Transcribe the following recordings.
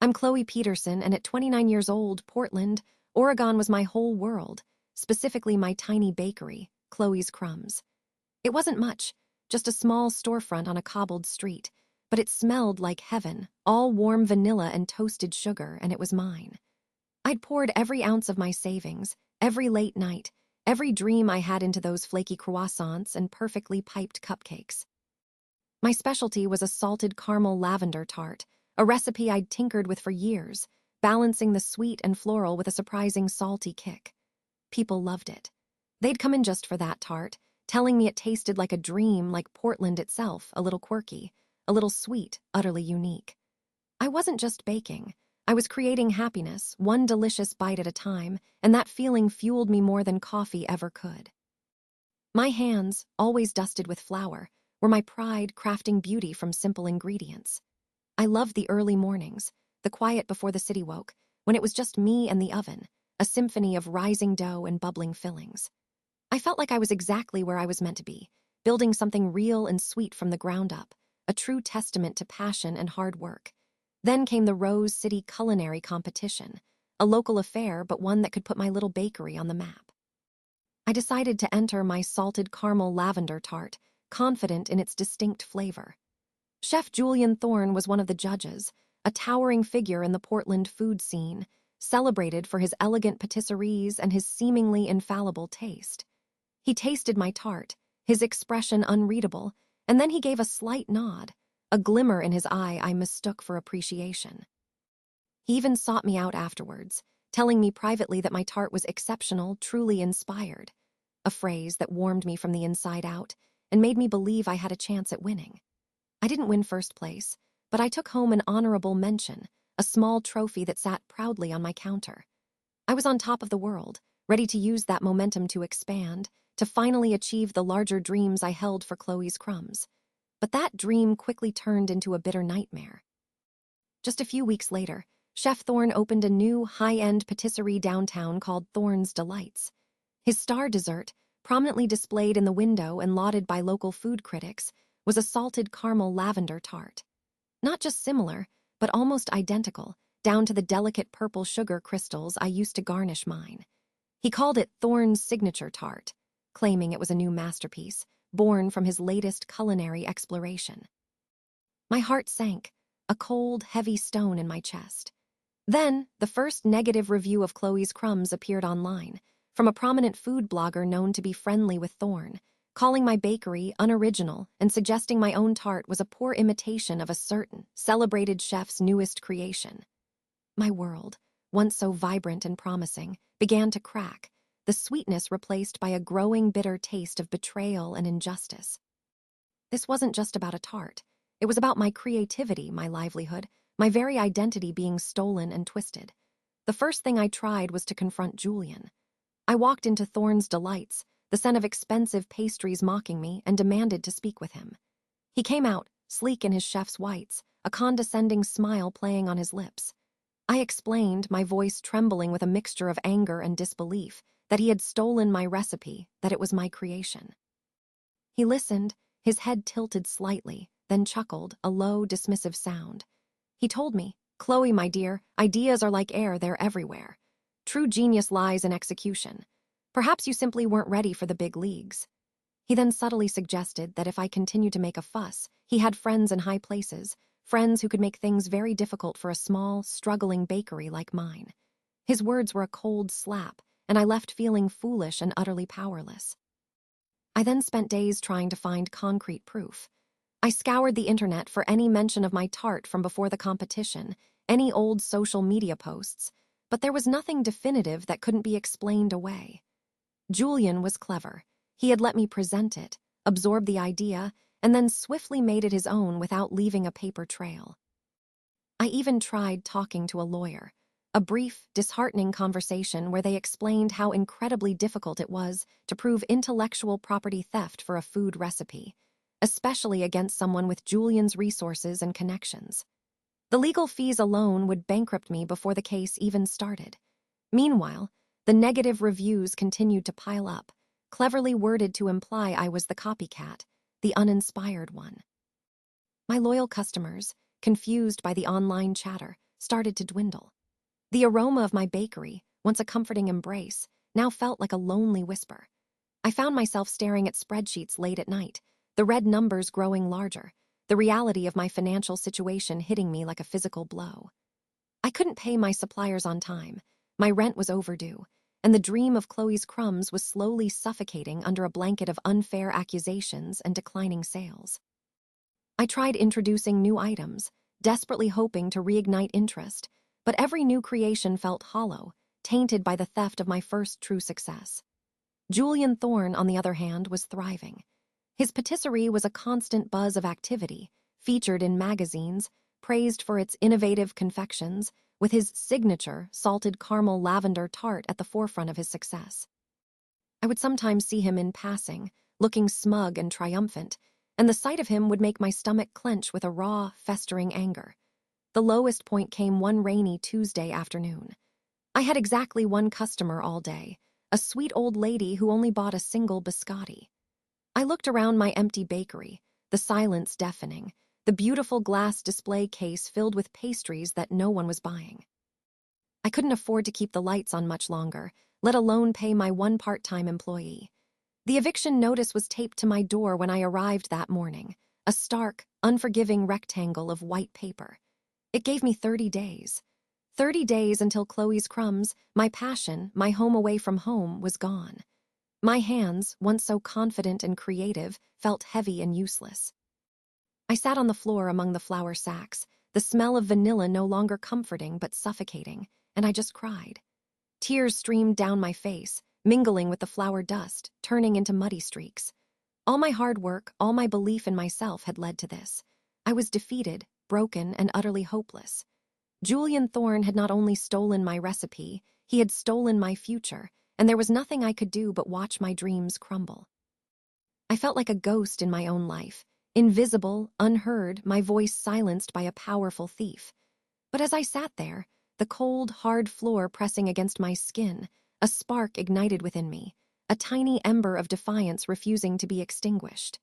I'm Chloe Peterson, and at 29 years old, Portland, Oregon was my whole world, specifically my tiny bakery, Chloe's Crumbs. It wasn't much, just a small storefront on a cobbled street, but it smelled like heaven, all warm vanilla and toasted sugar, and it was mine. I'd poured every ounce of my savings, every late night, every dream I had into those flaky croissants and perfectly piped cupcakes. My specialty was a salted caramel lavender tart, a recipe I'd tinkered with for years, balancing the sweet and floral with a surprising salty kick. People loved it. They'd come in just for that tart, telling me it tasted like a dream, like Portland itself, a little quirky, a little sweet, utterly unique. I wasn't just baking. I was creating happiness, one delicious bite at a time, and that feeling fueled me more than coffee ever could. My hands, always dusted with flour, were my pride, crafting beauty from simple ingredients. I loved the early mornings, the quiet before the city woke, when it was just me and the oven, a symphony of rising dough and bubbling fillings. I felt like I was exactly where I was meant to be, building something real and sweet from the ground up, a true testament to passion and hard work. Then came the Rose City Culinary Competition, a local affair but one that could put my little bakery on the map. I decided to enter my salted caramel lavender tart, confident in its distinct flavor. Chef Julian Thorne was one of the judges, a towering figure in the Portland food scene, celebrated for his elegant patisseries and his seemingly infallible taste. He tasted my tart, his expression unreadable, and then he gave a slight nod, a glimmer in his eye I mistook for appreciation. He even sought me out afterwards, telling me privately that my tart was exceptional, truly inspired, a phrase that warmed me from the inside out and made me believe I had a chance at winning. I didn't win first place, but I took home an honorable mention, a small trophy that sat proudly on my counter. I was on top of the world, ready to use that momentum to expand, to finally achieve the larger dreams I held for Chloe's Crumbs. But that dream quickly turned into a bitter nightmare. Just a few weeks later, Chef Thorne opened a new, high-end patisserie downtown called Thorne's Delights. His star dessert, prominently displayed in the window and lauded by local food critics, was a salted caramel lavender tart. Not just similar, but almost identical, down to the delicate purple sugar crystals I used to garnish mine. He called it Thorne's signature tart, claiming it was a new masterpiece, born from his latest culinary exploration. My heart sank, a cold, heavy stone in my chest. Then, the first negative review of Chloe's Crumbs appeared online, from a prominent food blogger known to be friendly with Thorne, calling my bakery unoriginal and suggesting my own tart was a poor imitation of a certain, celebrated chef's newest creation. My world, once so vibrant and promising, began to crack, the sweetness replaced by a growing bitter taste of betrayal and injustice. This wasn't just about a tart. It was about my creativity, my livelihood, my very identity being stolen and twisted. The first thing I tried was to confront Julian. I walked into Thorne's Delights, the scent of expensive pastries mocking me, and demanded to speak with him. He came out, sleek in his chef's whites, a condescending smile playing on his lips. I explained, my voice trembling with a mixture of anger and disbelief, that he had stolen my recipe, that it was my creation. He listened, his head tilted slightly, then chuckled, a low, dismissive sound. He told me, "Chloe, my dear, ideas are like air, they're everywhere. True genius lies in execution. Perhaps you simply weren't ready for the big leagues." He then subtly suggested that if I continued to make a fuss, he had friends in high places, friends who could make things very difficult for a small, struggling bakery like mine. His words were a cold slap, and I left feeling foolish and utterly powerless. I then spent days trying to find concrete proof. I scoured the internet for any mention of my tart from before the competition, any old social media posts, but there was nothing definitive that couldn't be explained away. Julian was clever. He had let me present it, absorb the idea, and then swiftly made it his own without leaving a paper trail. I even tried talking to a lawyer, a brief, disheartening conversation where they explained how incredibly difficult it was to prove intellectual property theft for a food recipe, especially against someone with Julian's resources and connections. The legal fees alone would bankrupt me before the case even started. Meanwhile, the negative reviews continued to pile up, cleverly worded to imply I was the copycat, the uninspired one. My loyal customers, confused by the online chatter, started to dwindle. The aroma of my bakery, once a comforting embrace, now felt like a lonely whisper. I found myself staring at spreadsheets late at night, the red numbers growing larger, the reality of my financial situation hitting me like a physical blow. I couldn't pay my suppliers on time, my rent was overdue, and the dream of Chloe's crumbs was slowly suffocating under a blanket of unfair accusations and declining sales. I tried introducing new items, desperately hoping to reignite interest, but every new creation felt hollow, tainted by the theft of my first true success. Julian Thorne, on the other hand, was thriving. His patisserie was a constant buzz of activity, featured in magazines, praised for its innovative confections, with his signature salted caramel lavender tart at the forefront of his success. I would sometimes see him in passing, looking smug and triumphant, and the sight of him would make my stomach clench with a raw, festering anger. The lowest point came one rainy Tuesday afternoon. I had exactly one customer all day, a sweet old lady who only bought a single biscotti. I looked around my empty bakery, the silence deafening, the beautiful glass display case filled with pastries that no one was buying. I couldn't afford to keep the lights on much longer, let alone pay my one part-time employee. The eviction notice was taped to my door when I arrived that morning, a stark, unforgiving rectangle of white paper. It gave me 30 days. 30 days until Chloe's crumbs, my passion, my home away from home, was gone. My hands, once so confident and creative, felt heavy and useless. I sat on the floor among the flour sacks, the smell of vanilla no longer comforting but suffocating, and I just cried. Tears streamed down my face, mingling with the flour dust, turning into muddy streaks. All my hard work, all my belief in myself had led to this. I was defeated, broken, and utterly hopeless. Julian Thorne had not only stolen my recipe, he had stolen my future, and there was nothing I could do but watch my dreams crumble. I felt like a ghost in my own life, invisible, unheard, my voice silenced by a powerful thief. But as I sat there, the cold, hard floor pressing against my skin, a spark ignited within me, a tiny ember of defiance refusing to be extinguished.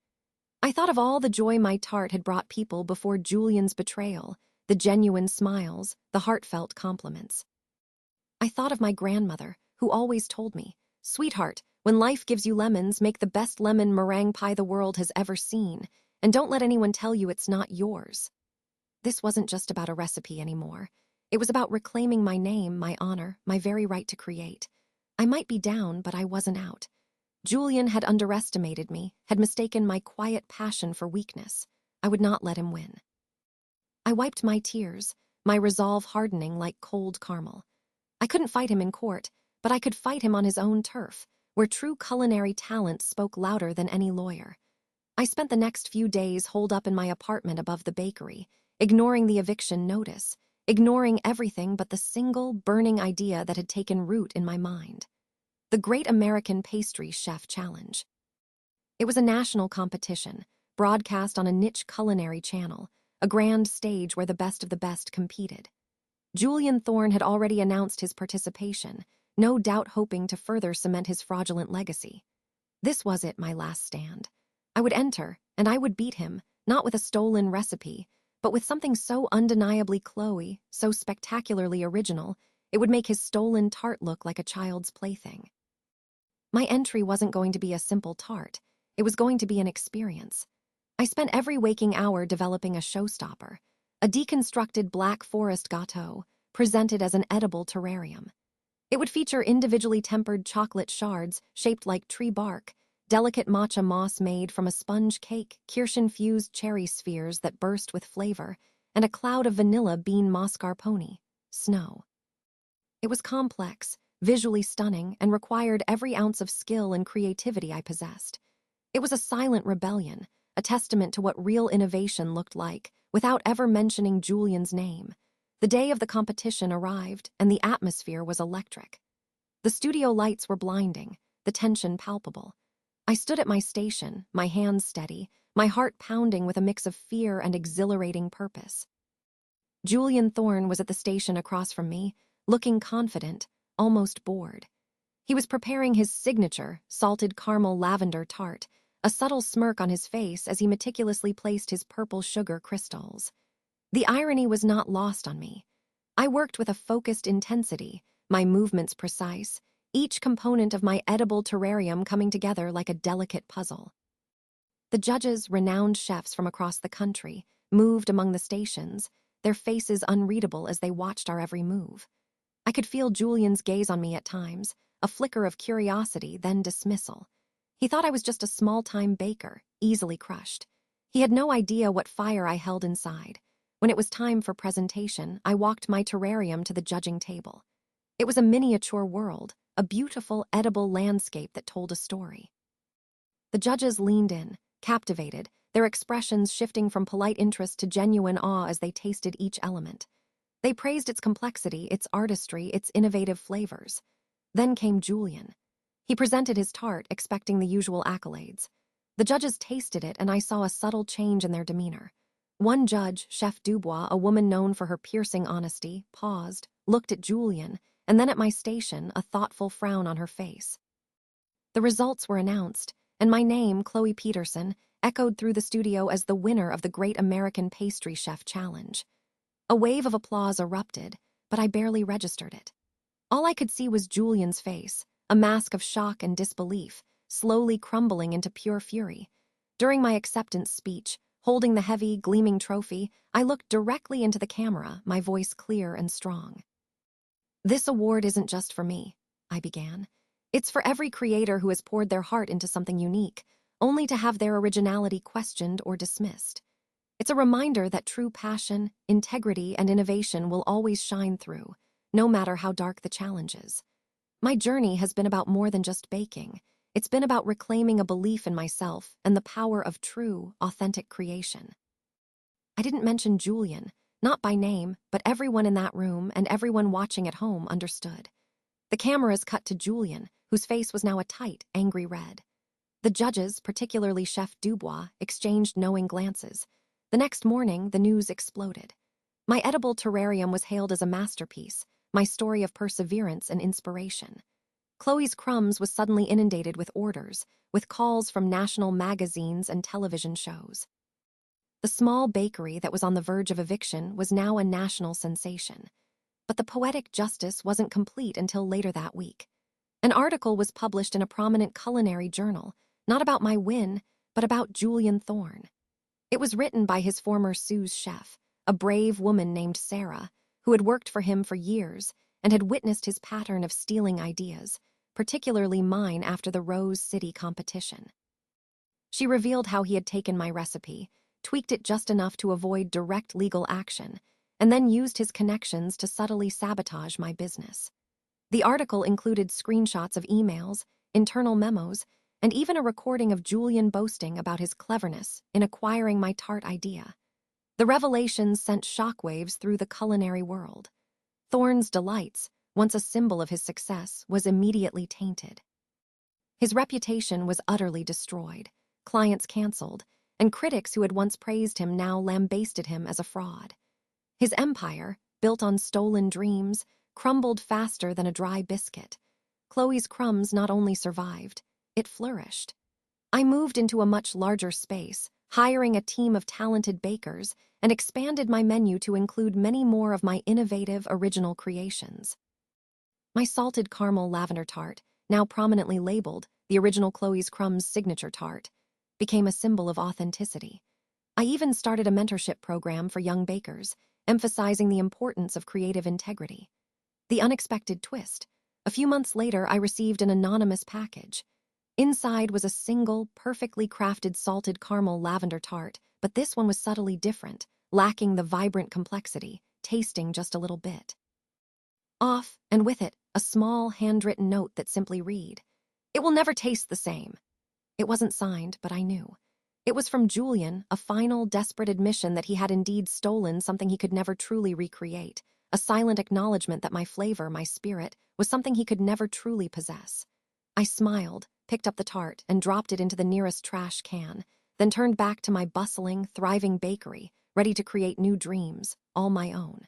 I thought of all the joy my tart had brought people before Julian's betrayal, the genuine smiles, the heartfelt compliments. I thought of my grandmother, who always told me, "Sweetheart, when life gives you lemons, make the best lemon meringue pie the world has ever seen, and don't let anyone tell you it's not yours." This wasn't just about a recipe anymore. It was about reclaiming my name, my honor, my very right to create. I might be down, but I wasn't out. Julian had underestimated me, had mistaken my quiet passion for weakness. I would not let him win. I wiped my tears, my resolve hardening like cold caramel. I couldn't fight him in court, but I could fight him on his own turf, where true culinary talent spoke louder than any lawyer. I spent the next few days holed up in my apartment above the bakery, ignoring the eviction notice, ignoring everything but the single, burning idea that had taken root in my mind. The Great American Pastry Chef Challenge. It was a national competition, broadcast on a niche culinary channel, a grand stage where the best of the best competed. Julian Thorne had already announced his participation, no doubt hoping to further cement his fraudulent legacy. This was it, my last stand. I would enter, and I would beat him, not with a stolen recipe, but with something so undeniably Chloe, so spectacularly original, it would make his stolen tart look like a child's plaything. My entry wasn't going to be a simple tart. It was going to be an experience. I spent every waking hour developing a showstopper, a deconstructed Black Forest gâteau, presented as an edible terrarium. It would feature individually tempered chocolate shards shaped like tree bark, delicate matcha moss made from a sponge cake, kirsch-infused cherry spheres that burst with flavor, and a cloud of vanilla bean mascarpone, snow. It was complex, visually stunning, and required every ounce of skill and creativity I possessed. It was a silent rebellion, a testament to what real innovation looked like, without ever mentioning Julian's name. The day of the competition arrived, and the atmosphere was electric. The studio lights were blinding, the tension palpable. I stood at my station, my hands steady, my heart pounding with a mix of fear and exhilarating purpose. Julian Thorne was at the station across from me, looking confident, almost bored. He was preparing his signature, salted caramel lavender tart, a subtle smirk on his face as he meticulously placed his purple sugar crystals. The irony was not lost on me. I worked with a focused intensity, my movements precise, each component of my edible terrarium coming together like a delicate puzzle. The judges, renowned chefs from across the country, moved among the stations, their faces unreadable as they watched our every move. I could feel Julian's gaze on me at times, a flicker of curiosity, then dismissal. He thought I was just a small-time baker, easily crushed. He had no idea what fire I held inside. When it was time for presentation, I walked my terrarium to the judging table. It was a miniature world, a beautiful, edible landscape that told a story. The judges leaned in, captivated, their expressions shifting from polite interest to genuine awe as they tasted each element. They praised its complexity, its artistry, its innovative flavors. Then came Julian. He presented his tart, expecting the usual accolades. The judges tasted it, and I saw a subtle change in their demeanor. One judge, Chef Dubois, a woman known for her piercing honesty, paused, looked at Julian, and then at my station, a thoughtful frown on her face. The results were announced, and my name, Chloe Peterson, echoed through the studio as the winner of the Great American Pastry Chef Challenge. A wave of applause erupted, but I barely registered it. All I could see was Julian's face, a mask of shock and disbelief, slowly crumbling into pure fury. During my acceptance speech, holding the heavy, gleaming trophy, I looked directly into the camera, my voice clear and strong. "This award isn't just for me," I began. "It's for every creator who has poured their heart into something unique, only to have their originality questioned or dismissed. It's a reminder that true passion, integrity, and innovation will always shine through, no matter how dark the challenges. My journey has been about more than just baking. It's been about reclaiming a belief in myself and the power of true, authentic creation." I didn't mention Julian, not by name, but everyone in that room and everyone watching at home understood. The cameras cut to Julian, whose face was now a tight, angry red. The judges, particularly Chef Dubois, exchanged knowing glances. The next morning, the news exploded. My edible terrarium was hailed as a masterpiece, my story of perseverance and inspiration. Chloe's Crumbs was suddenly inundated with orders, with calls from national magazines and television shows. The small bakery that was on the verge of eviction was now a national sensation. But the poetic justice wasn't complete until later that week. An article was published in a prominent culinary journal, not about my win, but about Julian Thorne. It was written by his former sous chef, a brave woman named Sarah, who had worked for him for years and had witnessed his pattern of stealing ideas, particularly mine after the Rose City competition. She revealed how he had taken my recipe, tweaked it just enough to avoid direct legal action, and then used his connections to subtly sabotage my business. The article included screenshots of emails, internal memos, and even a recording of Julian boasting about his cleverness in acquiring my tart idea. The revelations sent shockwaves through the culinary world. Thorne's delights, once a symbol of his success, was immediately tainted. His reputation was utterly destroyed, clients canceled, and critics who had once praised him now lambasted him as a fraud. His empire, built on stolen dreams, crumbled faster than a dry biscuit. Chloe's Crumbs not only survived, it flourished. I moved into a much larger space, hiring a team of talented bakers, and expanded my menu to include many more of my innovative, original creations. My salted caramel lavender tart, now prominently labeled the original Chloe's Crumbs signature tart, became a symbol of authenticity. I even started a mentorship program for young bakers, emphasizing the importance of creative integrity. The unexpected twist: a few months later, I received an anonymous package. Inside was a single, perfectly crafted salted caramel lavender tart, but this one was subtly different, lacking the vibrant complexity, tasting just a little bit off, and with it, a small, handwritten note that simply read, "It will never taste the same." It wasn't signed, but I knew. It was from Julian, a final, desperate admission that he had indeed stolen something he could never truly recreate, a silent acknowledgement that my flavor, my spirit, was something he could never truly possess. I smiled, picked up the tart, and dropped it into the nearest trash can, then turned back to my bustling, thriving bakery, ready to create new dreams, all my own.